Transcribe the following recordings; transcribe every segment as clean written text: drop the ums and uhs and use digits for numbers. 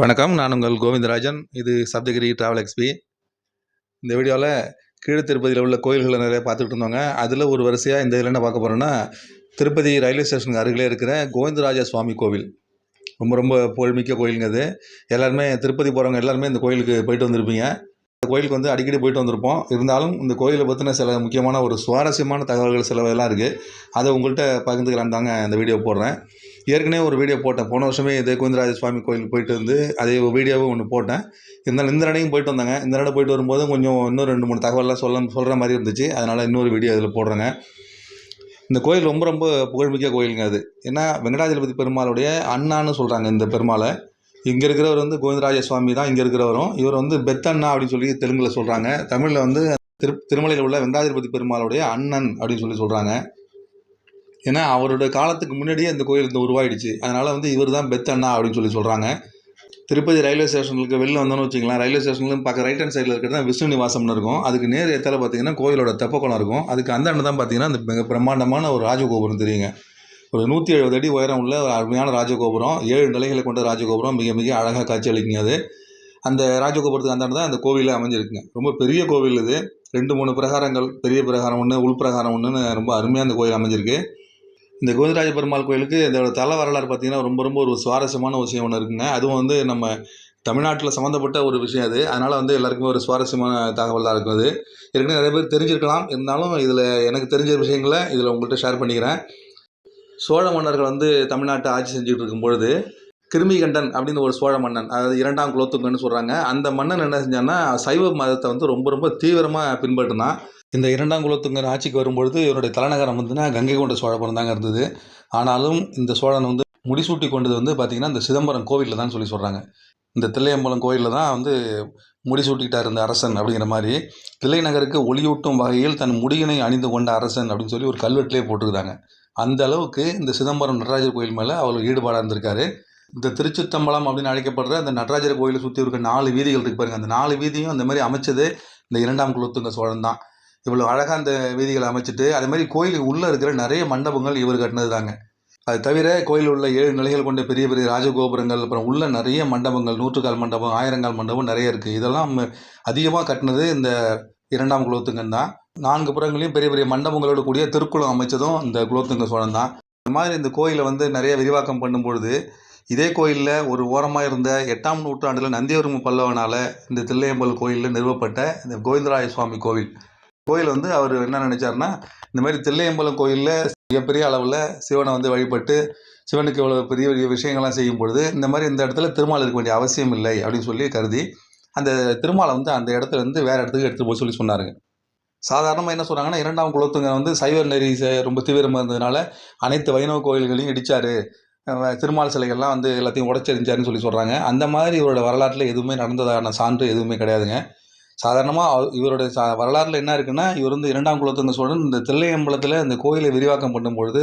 வணக்கம். நான் உங்கள் கோவிந்தராஜன். இது சப்தகிரி டிராவல் எக்ஸ்பி. இந்த வீடியோவில் கீழ் திருப்பதியில் உள்ள கோயில்களை நிறைய பார்த்துட்டு இருந்தோங்க. அதில் ஒரு வரிசையாக இந்த இதில் என்ன பார்க்க போகிறோன்னா, திருப்பதி ரயில்வே ஸ்டேஷனுக்கு அருகிலே இருக்கிற கோவிந்தராஜ சுவாமி கோவில். ரொம்ப ரொம்ப புகழ்மிக்க கோயிலுங்க அது. எல்லாருமே திருப்பதி போகிறவங்க எல்லாருமே இந்த கோயிலுக்கு போயிட்டு வந்திருப்பீங்க. இந்த கோயிலுக்கு வந்து அடிக்கடி போயிட்டு வந்திருப்போம். இருந்தாலும் இந்த கோயிலை பற்றின சில முக்கியமான ஒரு சுவாரஸ்யமான தகவல்கள் சிலவெல்லாம் இருக்குது. அதை உங்கள்கிட்ட பகிர்ந்துக்கலான்னு தாங்க இந்த வீடியோ போடுறேன். ஏற்கனவே ஒரு வீடியோ போட்டேன். போன வருஷமே இதே கோவிந்தராஜ சுவாமி கோயிலுக்கு போயிட்டு வந்து அதே வீடியோவும் ஒன்று போட்டேன். இருந்தாலும் இந்த நடையும் போயிட்டு வந்தாங்க. இந்த நடை போயிட்டு வரும்போது கொஞ்சம் இன்னும் 2-3 தகவலாம் சொல்கிற மாதிரி இருந்துச்சு. அதனால் இன்னொரு வீடியோ இதில் போடுறேங்க. இந்த கோயில் ரொம்ப ரொம்ப புகழ்மிக்க கோயிலுங்க அது. ஏன்னா வெங்கடாஜலபதி பெருமாளுடைய அண்ணான்னு சொல்கிறாங்க இந்த பெருமாளை. இங்கே இருக்கிறவர் வந்து கோவிந்தராஜ சுவாமி தான் இங்கே இருக்கிறவரும். இவர் வந்து பெத்தண்ணா அப்படின்னு சொல்லி தெலுங்கில் சொல்கிறாங்க. தமிழில் வந்து திருமலையில் உள்ள வெங்கடாஜலபதி பெருமாளுடைய அண்ணன் அப்படின்னு சொல்லி சொல்கிறாங்க. ஏன்னா அவருடைய காலத்துக்கு முன்னாடியே இந்த கோயில் இந்த உருவாயிடுச்சு. அதனால் வந்து இவர் தான் பெத்தண்ணா அப்படின்னு சொல்லி சொல்கிறாங்க. திருப்பதி ரயில்வே ஸ்டேஷனுக்கு வெளில வந்தோன்னு வச்சுக்கலாம். ரயில்வே ஸ்டேஷன்லேருந்து பார்க்க ரைட் ஹேண்ட் சைடில் இருக்கிறது தான் விஷ்ணு நிவாசம்னு இருக்கும். அதுக்கு நேர் எத்தால பார்த்தீங்கன்னா கோயிலோட தெப்பக்குளம் இருக்கும். அதுக்கு அந்த தான் பார்த்தீங்கன்னா அந்த மிக பிரம்மாண்டமான ஒரு ராஜகோபுரம் தெரியுங்க. ஒரு 170 அடி உயரம் உள்ள ஒரு அருமையான ராஜகோபுரம், 7 நிலைகளை கொண்ட ராஜகோபுரம். மிக மிக அழகாக காட்சி அளிக்குங்க அது. அந்த ராஜகோபுரத்துக்கு அந்த தான் அந்த கோவிலில் அமைஞ்சிருக்குங்க. ரொம்ப பெரிய கோவில் இது. 2-3 பிரகாரங்கள், பெரிய பிரகாரம் ஒன்று, உள் பிரகாரம் ஒன்றுன்னு ரொம்ப அருமையாக அந்த கோயில் அமைஞ்சிருக்கு. இந்த கோவிந்தராஜ பெருமாள் கோயிலுக்கு இதோட தல வரலாறு பார்த்திங்கன்னா ரொம்ப ரொம்ப ஒரு சுவாரஸ்யமான விஷயம் ஒன்று இருக்குங்க. அதுவும் வந்து நம்ம தமிழ்நாட்டில் சம்மந்தப்பட்ட ஒரு விஷயம் அது. அதனால் வந்து எல்லாருக்குமே ஒரு சுவாரஸ்யமான தகவல் தான் இருக்கும் அது. ஏற்கனவே நிறைய பேர் தெரிஞ்சிருக்கலாம். இருந்தாலும் இதில் எனக்கு தெரிஞ்ச விஷயங்களை இதில் உங்கள்கிட்ட ஷேர் பண்ணிக்கிறேன். சோழ மன்னர்கள் வந்து தமிழ்நாட்டை ஆட்சி செஞ்சுட்டு இருக்கும்பொழுது கிருமிகண்டன் அப்படின்னு ஒரு சோழ மன்னன், அதாவது 2ஆம் குலோத்துங்கன்னு சொல்கிறாங்க. அந்த மன்னன் என்ன செஞ்சான்னா சைவ மதத்தை வந்து ரொம்ப ரொம்ப தீவிரமாக பின்பற்றினான். இந்த 2ஆம் குலோத்துங்கன் ஆட்சிக்கு வரும்பொழுது இவருடைய தலைநகரம் வந்துன்னா கங்கை கொண்ட சோழபுரம் தாங்க இருந்தது. ஆனாலும் இந்த சோழன் வந்து முடிசூட்டி கொண்டது வந்து பார்த்திங்கன்னா இந்த சிதம்பரம் கோவிலில் தான் சொல்லி சொல்கிறாங்க. இந்த தில்லையம்பலம் கோயிலில் தான் வந்து முடிசூட்டிக்கிட்டார் இந்த அரசன் அப்படிங்கிற மாதிரி. தில்லை நகருக்கு ஒளியூட்டும் வகையில் தன் முடியினை அணிந்து கொண்ட அரசன் அப்படின்னு சொல்லி ஒரு கல்வெட்டிலே போட்டுருக்காங்க. அந்த அளவுக்கு இந்த சிதம்பரம் நடராஜர் கோயில் மேலே அவ்வளோ ஈடுபாடாக இருந்திருக்காரு. இந்த திருச்சித்தம்பலம் அப்படின்னு அழைக்கப்படுற அந்த நடராஜர் கோயிலை சுற்றி இருக்க 4 வீதிகள் இருக்கு பாருங்க. அந்த 4 வீதியும் அந்த மாதிரி அமைச்சது இந்த 2ஆம் குலோத்துங்க சோழன் தான். இவ்வளோ அழகாக அந்த வீதிகளை அமைச்சிட்டு அதே மாதிரி கோயிலுக்கு உள்ளே இருக்கிற நிறைய மண்டபங்கள் இவர் கட்டினது தாங்க. அது தவிர கோயிலில் உள்ள 7 நிலைகள் கொண்ட பெரிய பெரிய ராஜகோபுரங்கள், அப்புறம் உள்ள நிறைய மண்டபங்கள், 100 மண்டபம், 1000 மண்டபம் நிறைய இருக்குது. இதெல்லாம் அதிகமாக கட்டினது இந்த 2ஆம் குலோத்துங்கன் தான். 4 புறங்களையும் பெரிய பெரிய மண்டபங்களோடு கூடிய திருக்குளம் அமைச்சதும் இந்த குலோத்துங்க சோழன் தான். இந்த மாதிரி இந்த கோயிலை வந்து நிறைய விரிவாக்கம் பண்ணும்பொழுது இதே கோயிலில் ஒரு ஓரமாக இருந்த 8ஆம் நூற்றாண்டில் நந்தியவர்ம பல்லவனால் இந்த தில்லையம்பலம் கோயிலில் நிறுவப்பட்ட இந்த கோவிந்தராஜ சுவாமி கோயில் வந்து அவர் என்ன நினச்சாருன்னா, இந்த மாதிரி தில்லையம்பலம் கோயிலில் மிகப்பெரிய அளவில் சிவனை வந்து வழிபட்டு சிவனுக்கு இவ்வளோ பெரிய பெரிய விஷயங்கள்லாம் செய்யும் பொழுது இந்த மாதிரி இந்த இடத்துல திருமால் இருக்க வேண்டிய அவசியம் இல்லை அப்படின்னு சொல்லி கருதி அந்த திருமாலை வந்து அந்த இடத்துல இருந்து வேறு இடத்துக்கு எடுத்துகிட்டு போய் சொல்லி சொன்னாருங்க. சாதாரணமாக என்ன சொல்கிறாங்கன்னா 2ஆம் குலோத்துங்க வந்து சைவ நெறி ரொம்ப தீவிரமாக இருந்ததுனால அனைத்து வைணவ கோயில்களையும் இடித்தார், திருமால் சிலைகள்லாம் வந்து எல்லாத்தையும் உடச்செறிஞ்சாருன்னு சொல்லி சொல்கிறாங்க. அந்த மாதிரி இவரோட வரலாற்றில் எதுவுமே நடந்ததான சான்று எதுவுமே கிடையாதுங்க. சாதாரணமாக இவருடைய வரலாறில் என்ன இருக்குன்னா, இவர் வந்து 2ஆம் குலோத்துங்க சோழன் இந்த தில்லையம்பலத்தில் இந்த கோயிலை விரிவாக்கம் பண்ணும்பொழுது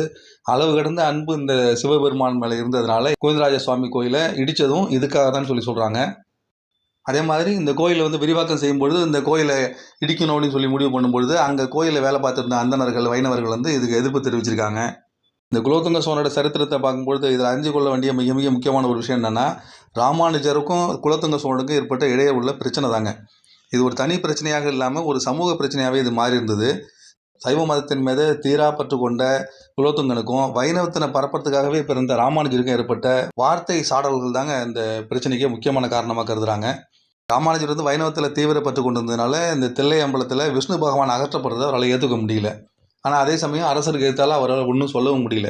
அளவு கடந்த அன்பு இந்த சிவபெருமான் மேலே இருந்ததுனால கோவிந்தராஜ சுவாமி கோயிலை இடித்ததும் இதுக்காக தான் சொல்லி சொல்கிறாங்க. அதே மாதிரி இந்த கோயிலை வந்து விரிவாக்கம் செய்யும்பொழுது இந்த கோயிலை இடிக்கணும் அப்படின்னு சொல்லி முடிவு பண்ணும்பொழுது அங்கே கோயிலை வேலை பார்த்துருந்த அந்தணர்கள், வைணவர்கள் வந்து இதுக்கு எதிர்ப்பு தெரிவிச்சிருக்காங்க. இந்த குலோத்துங்க சோழனோட சரித்திரத்தை பார்க்கும்பொழுது இதில் அறிஞ்சு கொள்ள வேண்டிய மிக மிக முக்கியமான ஒரு விஷயம் என்னென்னா, ராமானுஜருக்கும் குலோத்துங்க சோழனுக்கும் ஏற்பட்ட இடையே உள்ள பிரச்சனை தாங்க. இது ஒரு தனி பிரச்சனையாக இல்லாமல் ஒரு சமூக பிரச்சனையாகவே இது மாறி இருந்தது. சைவ மதத்தின் மீது தீராப்பற்று கொண்ட குலோத்துங்கனுக்கும் வைணவத்தினை பரப்புறதுக்காகவே பிறந்த ராமானுஜருக்கும் ஏற்பட்ட வார்த்தை சாடல்கள் தாங்க இந்த பிரச்சனைக்கே முக்கியமான காரணமாக கருதுகிறாங்க. ராமானுஜர் வந்து வைணவத்தில் தீவிரப்பட்டு கொண்டு இருந்ததுனால இந்த தில்லை அம்பலத்தில் விஷ்ணு பகவான் அகற்றப்படுறதை அவரால் ஏற்றுக்க முடியல. ஆனால் அதே சமயம் அரசருக்கு எதிர்த்தாலும் அவரால் ஒன்றும் சொல்லவும் முடியல.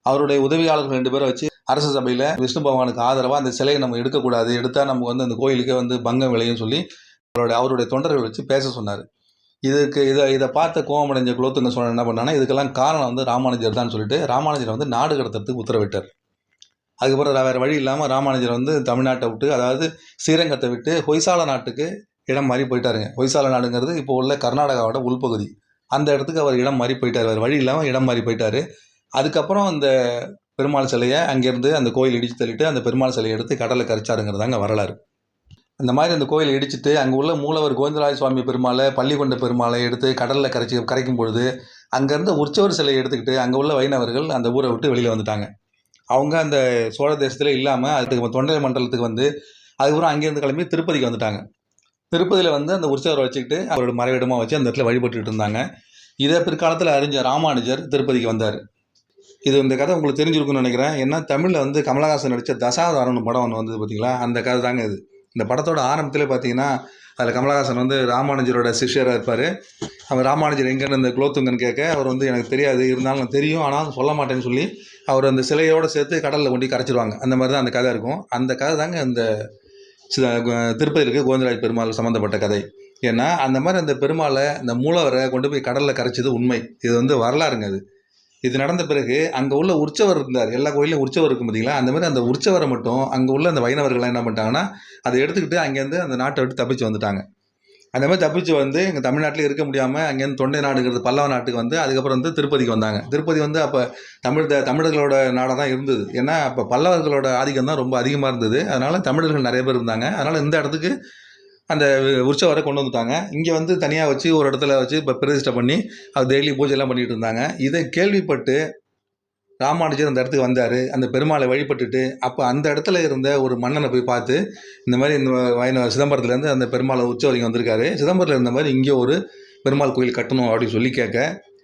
அவருடைய உதவியாளர்கள் 2 பேரை வச்சு அரச சபையில் விஷ்ணு பகவானுக்கு ஆதரவாக அந்த சிலையை நம்ம எடுக்கக்கூடாது, எடுத்தால் நமக்கு வந்து அந்த கோயிலுக்கே வந்து பங்கம் விளையும் சொல்லி அவருடைய தொண்டர்கள் வச்சு பேச சொன்னார். இதை பார்த்த கோபமடைஞ்ச குலோத்துங்க சோழன் என்ன பண்ணான்னா, இதுக்கெல்லாம் காரணம் வந்து ராமானுஜர் தான் சொல்லிட்டு ராமானுஜரை வந்து நாடு கடத்துறதுக்கு உத்தரவிட்டார். அதுக்கப்புறம் வேறு வழி இல்லாமல் ராமானுஜர் வந்து தமிழ்நாட்டை விட்டு, அதாவது ஸ்ரீரங்கத்தை விட்டு ஹொய்சால நாட்டுக்கு இடம் மாறி போயிட்டாருங்க. ஹொய்சால நாடுங்கிறது இப்போ உள்ள கர்நாடகாவோட உள்பகுதி. அந்த இடத்துக்கு அவர் இடம் மாறி போயிட்டார். வேறு வழி இல்லாமல் இடம் மாறி போயிட்டார். அதுக்கப்புறம் அந்த பெருமாள் சிலையை அங்கேருந்து அந்த கோயில் இடித்து தள்ளிட்டு அந்த பெருமாள் சிலையை எடுத்து கடலை கரைச்சாருங்கிறதாங்க வரலாறு. இந்த மாதிரி அந்த கோயிலை இடிச்சிட்டு அங்கே உள்ள மூலவர் கோவிந்தராஜ சுவாமி பெருமாளை, பள்ளிக்கொண்ட பெருமாளை எடுத்து கடலில் கரைக்கும் பொழுது அங்கேருந்து உற்சவர் சிலையை எடுத்துக்கிட்டு அங்கே உள்ள வைணவர்கள் அந்த ஊரை விட்டு வெளியில் வந்துட்டாங்க. அவங்க அந்த சோழ தேசத்தில் இல்லாமல் அதுக்கு தொண்டை மண்டலத்துக்கு வந்து அதுக்கப்புறம் அங்கேருந்து கிளம்பி திருப்பதிக்கு வந்துட்டாங்க. திருப்பதியில் வந்து அந்த உற்சவரை வச்சுக்கிட்டு அவரோட மறைவிடமாக வச்சு அந்த இடத்துல வழிபட்டுட்டு இருந்தாங்க. இதை பிற்காலத்தில் அறிஞ்ச ராமானுஜர் திருப்பதிக்கு வந்தார். இந்த கதை உங்களுக்கு தெரிஞ்சிருக்குன்னு நினைக்கிறேன். ஏன்னா தமிழில் வந்து கமலஹாசன் நடித்த தசாவதாரம்னு படம் ஒன்று வந்தது பார்த்தீங்களா, அந்த கதை தாங்க இது. இந்த படத்தோட ஆரம்பத்திலே பார்த்தீங்கன்னா அதில் கமலஹாசன் வந்து ராமானுஜரோட சிஷ்யராக இருப்பார். அவர் ராமானுஜர் எங்கேன்னு இந்த குலோத்துங்கன்னு கேட்க அவர் வந்து எனக்கு தெரியாது, இருந்தாலும் தெரியும் ஆனால் சொல்ல மாட்டேன்னு சொல்லி அவர் அந்த சிலையோடு சேர்த்து கடலில் கொண்டு கரைச்சிடுவாங்க. அந்த மாதிரி தான் அந்த கதை இருக்கும். அந்த கதை தாங்க இந்த திருப்பதியில் இருக்க கோவிந்தராஜ பெருமாள் சம்மந்தப்பட்ட கதை. ஏன்னா அந்த மாதிரி அந்த பெருமாளை இந்த மூலவரை கொண்டு போய் கடலில் கரைச்சது உண்மை. இது வந்து வரலாறுங்க. இது நடந்த பிறகு அங்கே உள்ள உற்சவர் இருந்தார். எல்லா கோயிலையும் உற்சவர் இருக்கும் பார்த்தீங்களா, அந்த மாதிரி அந்த உற்சவரை மட்டும் அங்கே உள்ள அந்த வைணவர்கள் என்ன பண்ணிட்டாங்கன்னா அதை எடுத்துக்கிட்டு அங்கேருந்து அந்த நாட்டை விட்டு தப்பிச்சு வந்துட்டாங்க. அந்த மாதிரி தப்பிச்சு வந்து எங்கள் தமிழ்நாட்டில் இருக்க முடியாமல் அங்கேருந்து தொண்டை நாடுங்கிறது பல்லவ நாட்டுக்கு வந்து அதுக்கப்புறம் வந்து திருப்பதிக்கு வந்தாங்க. திருப்பதி வந்து அப்போ தமிழர்களோட நாடாக தான் இருந்தது. ஏன்னா அப்போ பல்லவர்களோட ஆதிக்கம் தான் ரொம்ப அதிகமாக இருந்தது. அதனால் தமிழர்கள் நிறைய பேர் இருந்தாங்க. அதனால் இந்த இடத்துக்கு அந்த உற்சவரை கொண்டு வந்துட்டாங்க. இங்கே வந்து தனியாக வச்சு ஒரு இடத்துல வச்சு இப்போ பிரதிஷ்டை பண்ணி அது டெய்லி பூஜைலாம் பண்ணிகிட்டு இருந்தாங்க. இதை கேள்விப்பட்டு ராமானுஜர் அந்த இடத்துக்கு வந்தார். அந்த பெருமாளை வழிபட்டுட்டு அப்போ அந்த இடத்துல இருந்த ஒரு மன்னனை போய் பார்த்து இந்த மாதிரி இந்த சிதம்பரத்துலேருந்து அந்த பெருமாளை உற்சவரிங்க வந்திருக்காரு, சிதம்பரத்தில் இருந்த மாதிரி இங்கே ஒரு பெருமாள் கோயில் கட்டணும் அப்படின்னு சொல்லி கேட்க,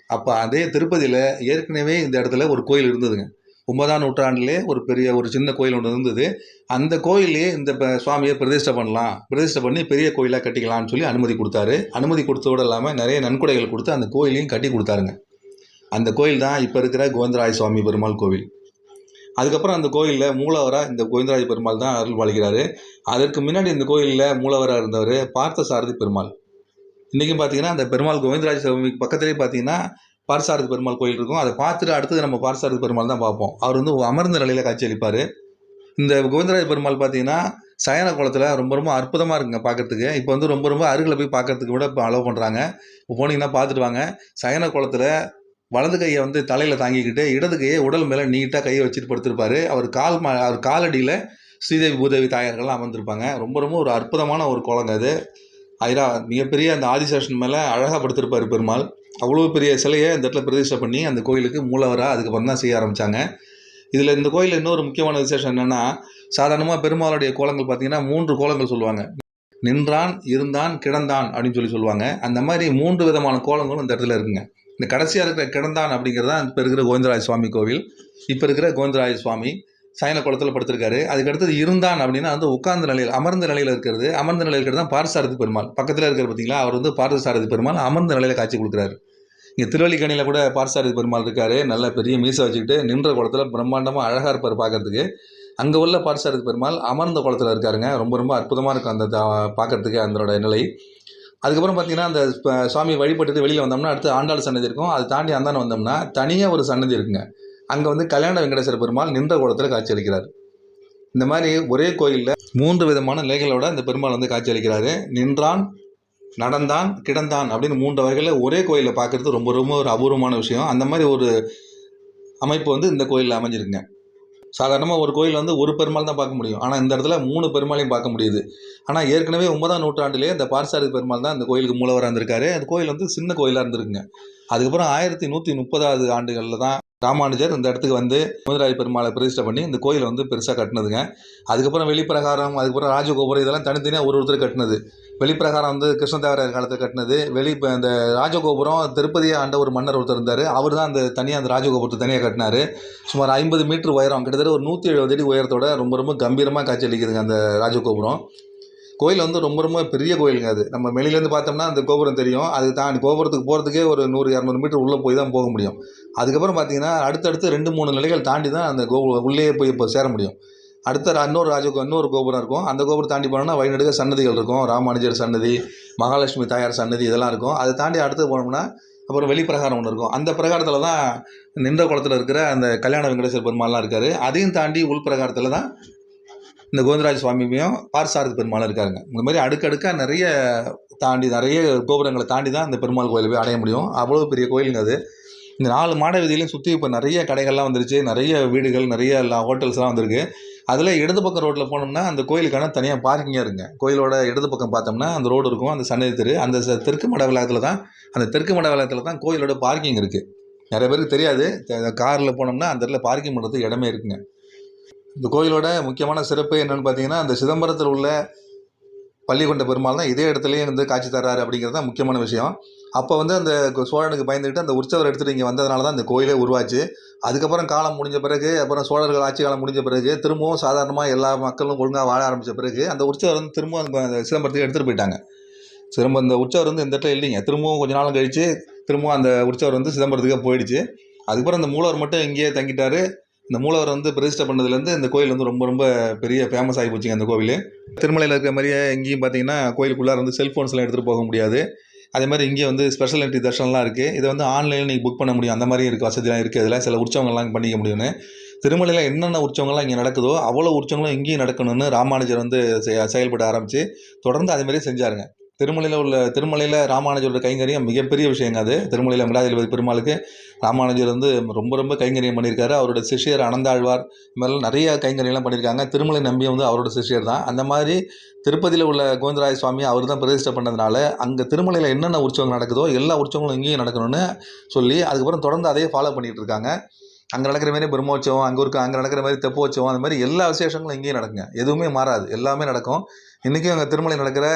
அப்போ அதே திருப்பதியில் ஏற்கனவே இந்த இடத்துல ஒரு கோயில் இருந்ததுங்க. 9ஆம் நூற்றாண்டிலே ஒரு சின்ன கோயில் ஒன்று இருந்தது. அந்த கோயிலே இந்த சுவாமியை பிரதிஷ்டை பண்ணலாம், பிரதிஷ்டை பண்ணி பெரிய கோயிலாக கட்டிக்கலாம்னு சொல்லி அனுமதி கொடுத்தாரு. அனுமதி கொடுத்ததோடு இல்லாமல் நிறைய நன்கொடைகள் கொடுத்து அந்த கோயிலையும் கட்டி கொடுத்தாருங்க. அந்த கோயில் தான் இப்போ இருக்கிற கோவிந்தராஜ சுவாமி பெருமாள் கோவில். அதுக்கப்புறம் அந்த கோயிலில் மூலவராக இந்த கோவிந்தராஜ பெருமாள் தான் அருள் பாலிக்கிறாரு. அதற்கு முன்னாடி இந்த கோயிலில் மூலவராக இருந்தவர் பார்த்தசாரதி பெருமாள். இன்றைக்கும் பார்த்தீங்கன்னா அந்த பெருமாள் கோவிந்தராஜ சுவாமி பக்கத்துலேயே பார்த்தீங்கன்னா பார்த்தசாரதி பெருமாள் கோயில் இருக்கும். அதை பார்த்துட்டு அடுத்தது நம்ம பார்த்தசாரதி பெருமாள் தான் பார்ப்போம். அவர் வந்து அமர்ந்த நிலையில் காட்சி அளிப்பார். இந்த கோவிந்தராஜ பெருமாள் பார்த்தீங்கன்னா சயன குளத்தில் ரொம்ப ரொம்ப அற்புதமாக இருக்குங்க பார்க்குறதுக்கு. இப்போ வந்து ரொம்ப ரொம்ப அருகில் போய் பார்க்குறதுக்கு விட இப்போ அலோவ் பண்ணுறாங்க. இப்போ போனீங்கன்னா பார்த்துட்டு வாங்க. சயன குளத்தில் வலது கையை வந்து தலையில் தாங்கிக்கிட்டு இடது கையை உடல் மேலே நீட்டாக கையை வச்சுட்டு படுத்திருப்பார். அவர் காலடியில் ஸ்ரீதேவி பூதேவி தாயார்கள்லாம் அமர்ந்திருப்பாங்க. ரொம்ப ரொம்ப ஒரு அற்புதமான ஒரு குளங்க அது. மிகப்பெரிய அந்த ஆதிசேஷன் மேலே அழகாக படுத்திருப்பார் பெருமாள். அவ்வளோ பெரிய சிலையை இந்த இடத்துல பிரதிஷ்டை பண்ணி அந்த கோயிலுக்கு மூலவராக அதுக்கப்புறம் தான் செய்ய ஆரம்பித்தாங்க. இதில் இந்த கோயிலில் இன்னொரு முக்கியமான விசேஷம் என்னென்னா, சாதாரணமாக பெருமாளுடைய கோலங்கள் பார்த்திங்கன்னா 3 கோலங்கள் சொல்லுவாங்க. நின்றான், இருந்தான், கிடந்தான் அப்படின்னு சொல்லுவாங்க. அந்த மாதிரி 3 விதமான கோலங்களும் இந்த இடத்துல இருக்குங்க. இந்த கடைசியாக இருக்கிற கிடந்தான் அப்படிங்கிறது தான் இப்போ இருக்கிற கோவிந்தராஜ சுவாமி கோவில். இப்போ இருக்கிற கோவிந்தராஜ சுவாமி சயன குளத்தில் படுத்திருக்காரு. அதுக்கடுத்தது இருந்தான் அப்படின்னா வந்து உட்கார்ந்த நிலையில் அமர்ந்த நிலையில் இருக்கிறது. அமர்ந்த நிலையில் இருக்கிறது தான் பார்த்தசாரதி பெருமாள். பக்கத்தில் இருக்கிற பார்த்தீங்களா, அவர் வந்து பார்த்தசாரதி பெருமாள் அமர்ந்த நிலையில் காட்சி கொடுக்குறாரு. இங்கே திருவல்லிக்கணியில் கூட பார்த்தசாரதி பெருமாள் இருக்கார். நல்ல பெரிய மீசை வச்சுக்கிட்டு நின்ற குளத்தில் பிரம்மாண்டமாக அழகாக இருப்பார் பார்க்கறதுக்கு. அங்கே உள்ள பார்த்தசாரதி பெருமாள் அமர்ந்த குளத்தில் இருக்காருங்க. ரொம்ப ரொம்ப அற்புதமாக இருக்கும் அந்த பார்க்கறதுக்கு அதனோட நிலை. அதுக்கப்புறம் பார்த்தீங்கன்னா அந்த சுவாமி வழிபட்டுட்டு வெளியில் வந்தோம்னா அடுத்து ஆண்டாள் சன்னதி இருக்கும். அதை தாண்டி அந்தாண்ட வந்தோம்னா தனியாக ஒரு சன்னதி இருக்குங்க. அங்கே வந்து கல்யாண வெங்கடேஸ்வர பெருமாள் நின்ற குளத்தில் காட்சி அளிக்கிறார். இந்த மாதிரி ஒரே கோயிலில் 3 விதமான நிலைகளோட இந்த பெருமாள் வந்து காட்சி அளிக்கிறாரு. நின்றான், நடந்தான், கிடந்தான் அப்படின்னு 3 வகையில் ஒரே கோயிலில் பார்க்குறது ரொம்ப ரொம்ப ஒரு அபூர்வமான விஷயம். அந்த மாதிரி ஒரு அமைப்பு வந்து இந்த கோயிலில் அமைஞ்சிருக்குங்க. சாதாரணமாக ஒரு கோயில் வந்து ஒரு பெருமாள் தான் பார்க்க முடியும். ஆனால் இந்த இடத்துல 3 பெருமாளையும் பார்க்க முடியுது. ஆனால் ஏற்கனவே 9ஆம் நூற்றாண்டிலே இந்த பார்த்தசாரதி பெருமாள் தான் இந்த கோயிலுக்கு மூலவராக இருந்திருக்காரு. அந்த கோயில் வந்து சின்ன கோயிலாக இருந்திருக்குங்க. அதுக்கப்புறம் 1130வது ஆண்டுகளில் தான் ராமானுஜர் இந்த இடத்துக்கு வந்து கோவிந்தராஜ பெருமாளை பிரதிஷ்டை பண்ணி இந்த கோயிலை வந்து பெருசாக கட்டினதுங்க. அதுக்கப்புறம் வெளிப்பிரகாரம், அதுக்கப்புறம் ராஜகோபுரம் இதெல்லாம் தனித்தனியாக ஒருத்தர் கட்டினது. வெளிப்பிரகாரம் வந்து கிருஷ்ணதேவராயர் காலத்தில் கட்டினது. அந்த ராஜகோபுரம் திருப்பதியை ஆண்ட ஒரு மன்னர் ஒருத்தர் இருந்தார். அவர் தான் அந்த ராஜகோபுரத்தை தனியாக கட்டினார். சுமார் 50 மீட்டர் உயரம், கிட்டத்தட்ட ஒரு 170 அடி உயரத்தோட ரொம்ப ரொம்ப கம்பீரமாக காட்சி அளிக்குதுங்க அந்த ராஜகோபுரம். கோயில் வந்து ரொம்ப ரொம்ப பெரிய கோயிலுங்க. அது நம்ம வெளியிலேருந்து பார்த்தோம்னா அந்த கோபுரம் தெரியும். அது தாண்டி கோபுரத்துக்கு போகிறதுக்கே ஒரு 100-200 மீட்டர் உள்ளே போய் தான் போக முடியும். அதுக்கப்புறம் பார்த்தீங்கன்னா அடுத்தடுத்து 2-3 நிலைகள் தாண்டி தான் அந்த உள்ளேயே போய் இப்போ சேர முடியும். அடுத்த இன்னொரு கோபுரம் இருக்கும். அந்த கோபுரம் தாண்டி போனோம்னா வழிநடுக சன்னதிகள் இருக்கும். ராமானுஜர் சன்னதி, மகாலட்சுமி தாயார் சன்னதி இதெல்லாம் இருக்கும். அதை தாண்டி அடுத்து போனோம்னா அப்புறம் வெளிப்பிரகாரம் ஒன்று இருக்கும். அந்த பிரகாரத்தில் தான் நின்ற குளத்தில் இருக்கிற அந்த கல்யாண வெங்கடேஸ்வர பெருமாள்லாம் இருக்கார். அதையும் தாண்டி உள் பிரகாரத்தில் தான் இந்த கோவிந்தராஜ சுவாமியும் பார்த்தசாரதி பெருமாளும் இருக்காருங்க. இந்த மாதிரி அடுக்கடுக்காக நிறைய கோபுரங்களை தாண்டி தான் இந்த பெருமாள் கோயிலை போய் அடைய முடியும். அவ்வளோ பெரிய கோயிலுங்க அது. இந்த 4 மாட வீதியிலையும் சுற்றி இப்போ நிறைய கடைகள்லாம் வந்துருச்சு. நிறைய வீடுகள், நிறைய ஹோட்டல்ஸ்லாம் வந்திருக்கு. அதில் இடது பக்கம் ரோட்டில் போனோம்னா அந்த கோயிலுக்கான தனியாக பார்க்கிங்காக இருக்குங்க. கோயிலோட இடது பக்கம் பார்த்தோம்னா அந்த ரோடு இருக்கும், அந்த சன்னதி தெரு. அந்த தெற்கு மட வளாகத்தில் தான் கோயிலோட பார்க்கிங் இருக்குது. நிறைய பேருக்கு தெரியாது. காரில் போனோம்னா அந்த இடத்துல பார்க்கிங் பண்ணுறதுக்கு இடமே இருக்குங்க. இந்த கோயிலோட முக்கியமான சிறப்பு என்னென்னு பார்த்தீங்கன்னா, அந்த சிதம்பரத்தில் உள்ள பள்ளிகொண்ட பெருமாள் தான் இதே இடத்துலயே வந்து காட்சி தர்றாரு அப்படிங்கிறது தான் முக்கியமான விஷயம். அப்போ வந்து அந்த சோழனுக்கு பயந்துகிட்டு அந்த உற்சவர் எடுத்துகிட்டு இங்கே வந்ததுனால தான் இந்த கோயிலே உருவாச்சு. அதுக்கப்புறம் காலம் முடிஞ்ச பிறகு, அப்புறம் சோழர்கள் ஆட்சி காலம் முடிஞ்ச பிறகு, திரும்பவும் சாதாரணமாக எல்லா மக்களும் ஒழுங்காக வாழ ஆரம்பித்த பிறகு, அந்த உற்சவர் வந்து திரும்பவும் அந்த சிதம்பரத்துக்கு எடுத்துகிட்டு போயிட்டாங்க. திரும்ப இந்த உற்சவர் வந்து இந்த இடத்துல இல்லைங்க. திரும்பவும் கொஞ்ச நாள் கழித்து திரும்பவும் அந்த உற்சவர் வந்து சிதம்பரத்துக்கே போயிடுச்சு. அதுக்கப்புறம் அந்த மூலவர் மட்டும் இங்கேயே தங்கிட்டார். இந்த மூலவர் வந்து பிரதிஷ்டை பண்ணதுலேருந்து இந்த கோயில் வந்து ரொம்ப ரொம்ப பெரிய ஃபேமஸ் ஆகி போச்சுங்க அந்த கோவில். திருமலையில் இருக்கிற மாதிரியே இங்கேயும் பார்த்தீங்கன்னா கோயிலுக்குள்ளார வந்து செல்ஃபோன்ஸ்லாம் எடுத்துகிட்டு போக முடியாது. அதே மாதிரி இங்கே வந்து ஸ்பெஷல் என்ட்ரி தர்ஷனம்லாம் இருக்குது. இதை வந்து ஆன்லைனில் நீங்கள் புக் பண்ண முடியும். அந்த மாதிரி இருக்குது, வசதிலாம் இருக்குது. அதில் சில உற்சவங்கள்லாம் பண்ணிக்க முடியும்னு. திருமலையில் என்னென்ன உற்சவங்கள்லாம் இங்கே நடக்குதோ அவ்வளோ உற்சவங்களும் இங்கேயும் நடக்கணும்னு ராமானுஜர் வந்து செயல்பட ஆரம்பித்து தொடர்ந்து அதேமாதிரி செஞ்சாருங்க. திருமலையில் ராமானுஜரோட கைங்கரியம் மிகப்பெரிய விஷயங்க. அது திருமலையில் வெங்கடாஜலபதி பெருமாளுக்கு ராமானுஜர் வந்து ரொம்ப ரொம்ப கைங்கரியம் பண்ணியிருக்காரு. அவரோட சிஷ்யர் அனந்தாழ்வார் இது மாதிரிலாம் நிறைய கைங்கரியம்லாம் பண்ணியிருக்காங்க. திருமலை நம்பியும் வந்து அவரோட சிஷ்யர் தான். அந்த மாதிரி திருப்பதியில் உள்ள கோவிந்தராய சுவாமி அவர் தான் பிரதிஷ்டை பண்ணதுனால அங்கே திருமலையில் என்னென்ன உற்சவங்கள் நடக்குதோ எல்லா உற்சவங்களும் இங்கேயும் நடக்கணும்னு சொல்லி அதுக்கப்புறம் தொடர்ந்து அதையே ஃபாலோ பண்ணிகிட்டு இருக்காங்க. அங்கே நடக்கிற மாதிரி பிரம்மோற்சவம், அங்கே நடக்கிற மாதிரி தெப்போற்சவம், அந்த மாதிரி எல்லா விசேஷங்களும் இங்கேயும் நடக்குங்க. எதுவுமே மாறாது, எல்லாமே நடக்கும். இன்றைக்கும் அங்கே திருமலை நடக்கிற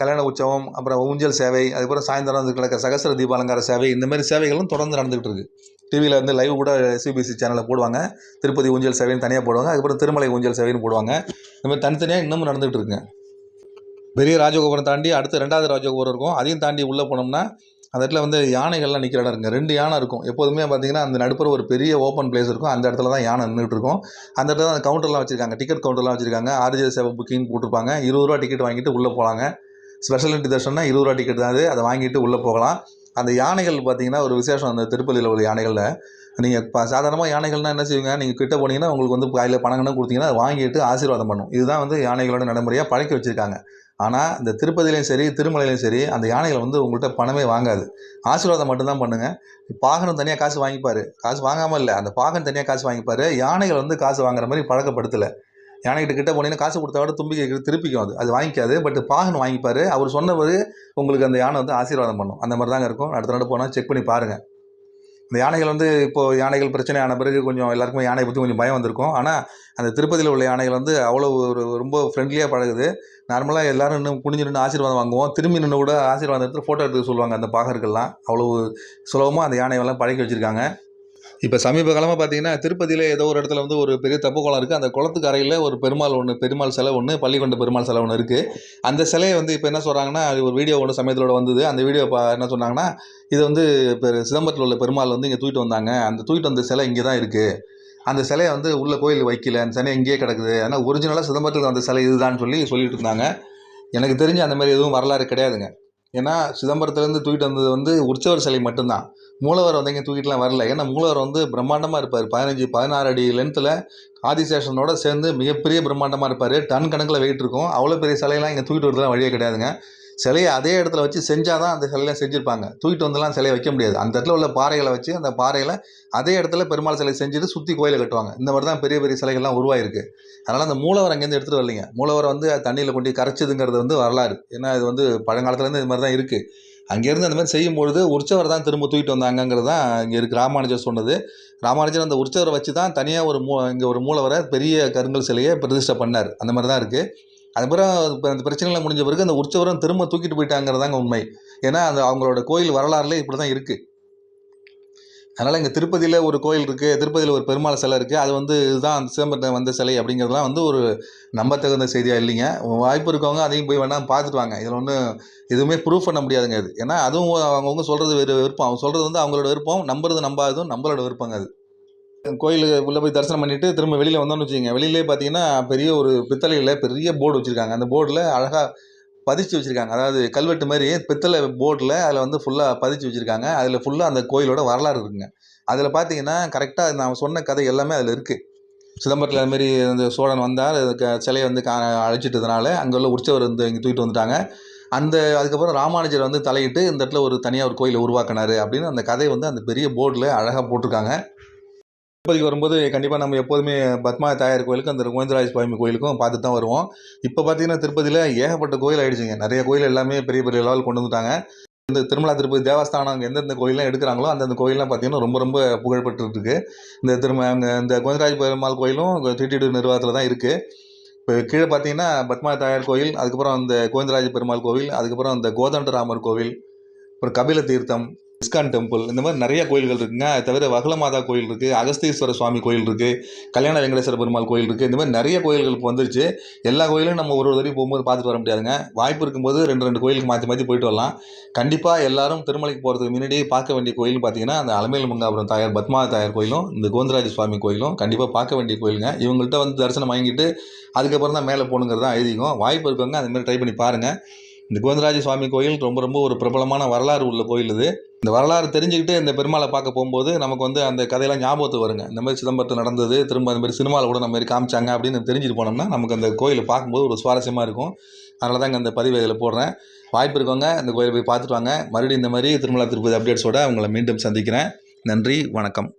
கல்யாண உற்சவம், அப்புறம் ஊஞ்சல் சேவை, அதுக்கப்புறம் சாயந்தரம் வந்து நடக்கிற சகஸ்ர தீபாலங்கார சேவை, இந்த மாதிரி சேவைகளும் தொடர்ந்து நடந்துகிட்டு இருக்குது. டிவியில் வந்து லைவ் கூட சிபிசி சேனலில் போடுவாங்க. திருப்பதி ஊஞ்சல் சேவைன்னு தனியாக போடுவாங்க. அதுக்கப்புறம் திருமலை ஊஞ்சல் சேவைன்னு போடுவாங்க. இந்த மாதிரி தனித்தனியாக இன்னமும் நடந்துகிட்டு இருக்குங்க. பெரிய ராஜகோபுரம் தாண்டி அடுத்து 2வது ராஜகோபுரம் இருக்கும். அதையும் தாண்டி உள்ளே போனோம்னா அந்த இடத்துல வந்து யானைகள்லாம் நிற்கிற இடம் இருக்குங்க. 2 யானை இருக்கும். எப்போதுமே பார்த்தீங்கன்னா அந்த நடுப்புற ஒரு பெரிய ஓப்பன் பிளேஸ் இருக்கும். அந்த இடத்துல தான் யானை நின்றுட்டு இருக்கும். அந்த இடத்துல தான் அந்த கவுண்டர்லாம் வச்சுருக்காங்க. டிக்கெட் கவுண்டர்லாம் வச்சுருக்காங்க. ஆர்ஜே சேவை புக்கிங் போட்டிருப்பாங்க. ₹20 டிக்கெட் வாங்கிட்டு உள்ளே போகலாங்க. ஸ்பெஷல் என்ட்ரி தர்ஷனா ₹20 டிக்கெட் தான் அது. அதை வாங்கிட்டு உள்ளே போகலாம். அந்த யானைகள் பார்த்தீங்கன்னா ஒரு விசேஷம். அந்த திருப்பதியில் உள்ள யானைகளில் நீங்கள் சாதாரணமாக யானைகள்னால் என்ன செய்வீங்க, நீங்கள் கிட்ட போனீங்கன்னா உங்களுக்கு வந்து கையில் பணம் கொடுத்தீங்கன்னா அதை வாங்கிட்டு ஆசீர்வாதம் பண்ணும். இதுதான் வந்து யானைகளோட நடைமுறையாக பழக்கி வச்சுருக்காங்க. ஆனால் இந்த திருப்பதிலையும் சரி திருமலையிலையும் சரி அந்த யானைகள் வந்து உங்கள்கிட்ட பணமே வாங்காது. ஆசீர்வாதம் மட்டும்தான் பண்ணுங்க. பாகனும் தனியாக காசு வாங்கிப்பார். காசு வாங்காமல் இல்லை, அந்த பாகன் தனியாக காசு வாங்கிப்பார். யானைகள் வந்து காசு வாங்குற மாதிரி பழக்கப்படுத்தலை. யானைகிட்ட போனீங்கன்னா காசு கொடுத்தா விட தும்பி திருப்பிக்கும். அது வாங்கிக்காது. பட் பாகன் வாங்கிப்பார். அவர் சொன்னவர் உங்களுக்கு அந்த யானை வந்து ஆசீர்வாதம் பண்ணும். அந்த மாதிரி தாங்க இருக்கும். அடுத்த நாள் போனால் செக் பண்ணி பாருங்கள். இந்த யானைகள் வந்து இப்போது யானைகள் பிரச்சனை ஆன பிறகு கொஞ்சம் எல்லாருக்குமே யானையை பற்றி கொஞ்சம் பயம் வந்திருக்கும். ஆனால் அந்த திருப்பதியில் உள்ள யானைகள் வந்து அவ்வளோ ரொம்ப ஃப்ரெண்ட்லியாக பழகுது. நார்மலாக எல்லோரும் இன்னும் குனிஞ்சு நின்று ஆசீர்வாதம் வாங்குவோம். திரும்பி நின்று கூட ஆசீர்வாதம் எடுத்து ஃபோட்டோ எடுத்துக்க சொல்லுவாங்க அந்த பாகர்கள்லாம். அவ்வளோ சுலபமாக அந்த யானையெல்லாம் பழக்கி வச்சுருக்காங்க. இப்போ சமீப காலமாக பார்த்தீங்கன்னா திருப்பதியில் ஏதோ ஒரு இடத்துல வந்து ஒரு பெரிய தெப்ப குளம் இருக்குது. அந்த குளத்துக்கு அருகில் ஒரு பெருமாள் சிலை ஒன்று, பள்ளிகொண்ட பெருமாள் சிலை ஒன்று இருக்குது. அந்த சிலையை வந்து இப்போ என்ன சொல்கிறாங்கன்னா, ஒரு வீடியோ ஒன்று சமயத்தோட வந்தது. அந்த வீடியோ என்ன சொன்னாங்கன்னா, இது வந்து இப்போ சிதம்பரத்தில் உள்ள பெருமாள் வந்து இங்கே தூக்கிட்டு வந்தாங்க. அந்த தூக்கிட்டு வந்த சிலை இங்கே தான் இருக்குது. அந்த சிலையை வந்து உள்ள கோயில் வைக்கல, அந்த சிலை இங்கேயே கிடக்குது. ஆனால் ஒரிஜினலாக சிதம்பரத்தில் வந்த சிலை இதுதான் சொல்லிட்டு இருந்தாங்க. எனக்கு தெரிஞ்சு அந்த மாதிரி எதுவும் வரலாறு கிடையாதுங்க. ஏன்னா சிதம்பரத்துலேருந்து தூக்கிட்டு வந்தது வந்து உற்சவர் சிலை மட்டும்தான். மூலவர் வந்து இங்கே தூக்கிட்டுலாம் வரல. ஏன்னா மூலவர் வந்து பிரம்மாண்டமாக இருப்பார். 16 அடி லென்த்தில் ஆதிசேஷனோட சேர்ந்து மிகப்பெரிய பிரம்மாண்டமாக இருப்பார். டன் கணக்கில் வெயிட் இருக்கும். அவ்வளோ பெரிய சிலையெல்லாம் இங்கே தூக்கிட்டு வரதுலாம் வழியே கிடையாதுங்க. சிலையை அதே இடத்துல வச்சு செஞ்சால் தான் அந்த சிலையெல்லாம் செஞ்சுருப்பாங்க. தூக்கிட்டு வந்துலாம் சிலையை வைக்க முடியாது. அந்த இடத்துல உள்ள பாறைகளை வச்சு அந்த பாறையில் அதே இடத்துல பெருமாள் சிலை செஞ்சுட்டு சுற்றி கோயிலை கட்டுவாங்க. இந்த மாதிரி தான் பெரிய பெரிய சிலைகள்லாம் உருவாயிருக்கு. அதனால் அந்த மூலவர் அங்கேருந்து எடுத்துகிட்டு வரலைங்க. மூலவரை வந்து தண்ணியில் கொண்டு கரைச்சதுங்கிறது வந்து வரலாறு. ஏன்னா இது வந்து பழங்காலத்துலேருந்து இது மாதிரி தான் இருக்குது. அங்கேருந்து அந்த மாதிரி செய்யும்பொழுது உற்சவர் தான் திரும்ப தூக்கிட்டு வந்தாங்கங்கிறது தான் இங்கே இருக்குது. ராமானுஜர் சொன்னது. ராமானுஜர் அந்த உற்சவரை வச்சு தான் தனியாக இங்கே ஒரு மூலவரை பெரிய கருங்கல் சிலையை பிரதிஷ்டை பண்ணார். அந்த மாதிரி தான் இருக்குது. அதுக்கப்புறம் இப்போ அந்த பிரச்சனைலாம் முடிஞ்ச பிறகு அந்த உற்சவரும் திரும்ப தூக்கிட்டு போயிட்டாங்கிறதாங்க உண்மை. ஏன்னா அந்த அவங்களோட கோயில் வரலாறுலேயே இப்படி தான் இருக்குது. அதனால் இங்கே திருப்பதியில் ஒரு கோயில் இருக்குது, திருப்பதியில் ஒரு பெருமாள் சிலை இருக்குது. அது வந்து இதுதான் அந்த சிதம்பரத்தில் வந்த சிலை அப்படிங்கிறதுலாம் வந்து ஒரு நம்பத்தகுந்த செய்தியாக இல்லைங்க. வாய்ப்பு இருக்கவங்க அதையும் போய் வேணால் பார்த்துட்டு வாங்க. இதில் ஒன்றும் எதுவுமே ப்ரூஃப் பண்ண முடியாதுங்க அது. ஏன்னா அதுவும் அவங்கவுங்க சொல்கிறது விருப்பம். அவங்க சொல்கிறது வந்து அவங்களோட விருப்பம். நம்புறது நம்பாததும் நம்மளோட விருப்பங்க அது. கோயிலுக்கு உள்ளே போய் தரிசனம் பண்ணிவிட்டு திரும்ப வெளியில் வந்தோம்னு வச்சுக்கோங்க. வெளியிலே பார்த்தீங்கன்னா பெரிய ஒரு பித்தளையில் பெரிய போர்டு வச்சுருக்காங்க. அந்த போர்டில் அழகாக பதிச்சு வச்சுருக்காங்க. அதாவது கல்வெட்டு மாதிரி பித்தளை போர்டில் அதில் வந்து ஃபுல்லாக பதிச்சு வச்சுருக்காங்க. அதில் ஃபுல்லாக அந்த கோயிலோட வரலாறு இருக்குங்க. அதில் பார்த்தீங்கன்னா கரெக்டாக நான் சொன்ன கதை எல்லாமே அதில் இருக்குது. சிதம்பரத்தில் அதுமாரி அந்த சோழன் வந்தார், சிலையை வந்து அழிச்சிட்டதுனால அங்கே உள்ள உற்சவர் வந்து இங்கே தூக்கிட்டு வந்துட்டாங்க. அதுக்கப்புறம் ராமானுஜர் வந்து தலையிட்டு இந்த இடத்துல ஒரு தனியாக ஒரு கோயிலை உருவாக்கினார் அப்படின்னு அந்த கதை வந்து அந்த பெரிய போர்டில் அழகாக போட்டிருக்காங்க. திருப்பதிக்கு வரும்போது கண்டிப்பாக நம்ம எப்போதுமே பத்மா தாயார் கோயிலுக்கும் அந்த கோவிந்தராஜ சுவாமி கோயிலுக்கும் பார்த்துட்டு தான் வருவோம். இப்போ பார்த்தீங்கன்னா திருப்பதியில் ஏகப்பட்ட கோயில் ஆகிடுச்சிங்க. நிறைய கோயில் எல்லாமே பெரிய பெரிய லெவல் கொண்டு வந்துட்டாங்க. இந்த திருமலா திருப்பதி தேவஸ்தானம் எந்தெந்த கோயிலெலாம் எடுக்கிறாங்களோ அந்தந்த கோயிலெலாம் பார்த்தீங்கன்னா ரொம்ப ரொம்ப புகழ்பெற்றுருக்கு. இந்த கோவிந்தராஜ பெருமாள் கோயிலும் டிடிடி நிர்வாகத்தில் தான் இருக்குது. இப்போ கீழே பார்த்தீங்கன்னா பத்மா தாயார் கோயில், அதுக்கப்புறம் இந்த கோவிந்தராஜ பெருமாள் கோவில், அதுக்கப்புறம் இந்த கோதண்டராமர் கோவில், அப்புறம் கபில தீர்த்தம், இஸ்கான் டெம்பிள், இந்த மாதிரி நிறைய கோயில்கள் இருக்குங்க. அது தவிர வகலமாதா கோயில் இருக்குது, அகஸ்தீஸ்வர சுவாமி கோயில் இருக்குது, கல்யாண வெங்கடேஸ்வர பெருமாள் கோயில் இருக்குது. இந்த மாதிரி நிறைய கோயில்கள் இப்போ வந்துருச்சு. எல்லா கோயிலும் நம்ம ஒரு தடவை போகும்போது பார்த்துட்டு வர முடியாதுங்க. வாய்ப்பு இருக்கும்போது 2 கோயிலுக்கு மாற்றி மாற்றி போயிட்டு வரலாம். கண்டிப்பாக எல்லாரும் திருமலைக்கு போகிறதுக்கு முன்னாடி பார்க்க வேண்டிய கோயில் பார்த்தீங்கன்னா அந்த அலமேலு மங்காபுரம் தாயார் பத்மா தாயார் கோயிலும் இந்த கோவிந்தராஜ சுவாமி கோயிலும் கண்டிப்பாக பார்க்க வேண்டிய கோயிலுங்க. இவங்கள்ட்ட வந்து தரிசனம் வாங்கிட்டு அதுக்கப்புறம் தான் மேலே போகணுங்கிறது தான் ஐதீகம். வாய்ப்பு இருக்கவங்க அதுமாதிரி ட்ரை பண்ணி பாருங்கள். இந்த கோவிந்தராஜ சுவாமி கோயில் ரொம்ப ரொம்ப ஒரு பிரபலமான வரலாறு உள்ள கோயில் இது. இந்த வரலாறு தெரிஞ்சுக்கிட்டு இந்த பெருமாளை பார்க்க போகும்போது நமக்கு வந்து அந்த கதையெல்லாம் ஞாபகத்துக்கு வருங்க. இந்த மாதிரி சிதம்பரத்தில் நடந்தது, திரும்ப அந்த மாதிரி சினிமாவில் கூட நம்ம மாதிரி காமிச்சாங்க அப்படின்னு தெரிஞ்சுட்டு போனோம்னா நமக்கு அந்த கோயிலை பார்க்கும்போது ஒரு சுவாரஸ்யமாக இருக்கும். அதனால தாங்க இந்த பதிவை இதில் போடுறேன். வாய்ப்பு இருக்கவங்க இந்த கோயிலை போய் பார்த்துட்டு வாங்க. மறுபடியும் இந்த மாதிரி திருமலா திருப்பதி அப்டேட்ஸோடு உங்களை மீண்டும் சந்திக்கிறேன். நன்றி, வணக்கம்.